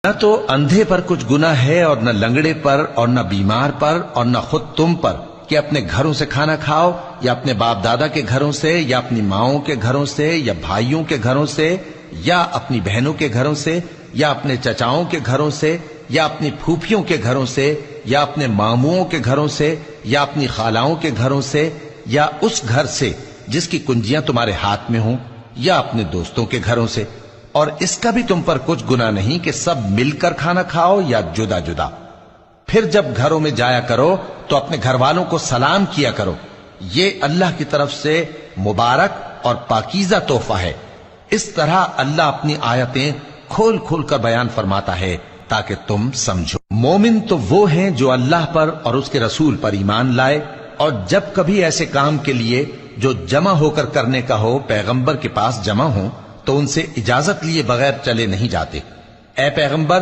نہ تو اندھے پر کچھ گناہ ہے اور نہ لنگڑے پر اور نہ بیمار پر اور نہ خود تم پر کہ اپنے گھروں سے کھانا کھاؤ یا اپنے باپ دادا کے گھروں سے یا اپنی ماؤں کے گھروں سے یا بھائیوں کے گھروں سے یا اپنی بہنوں کے گھروں سے یا اپنے چچاؤں کے گھروں سے یا اپنی پھوپھیوں کے گھروں سے یا اپنے ماموؤں کے گھروں سے یا اپنی خالاؤں کے گھروں سے یا اس گھر سے جس کی کنجیاں تمہارے ہاتھ میں ہوں یا اپنے دوستوں کے گھروں سے، اور اس کا بھی تم پر کچھ گناہ نہیں کہ سب مل کر کھانا کھاؤ یا جدا جدا۔ پھر جب گھروں میں جایا کرو تو اپنے گھر والوں کو سلام کیا کرو، یہ اللہ کی طرف سے مبارک اور پاکیزہ تحفہ ہے۔ اس طرح اللہ اپنی آیتیں کھول کھول کر بیان فرماتا ہے تاکہ تم سمجھو۔ مومن تو وہ ہیں جو اللہ پر اور اس کے رسول پر ایمان لائے، اور جب کبھی ایسے کام کے لیے جو جمع ہو کر کرنے کا ہو پیغمبر کے پاس جمع ہوں تو ان سے اجازت لیے بغیر چلے نہیں جاتے۔ اے پیغمبر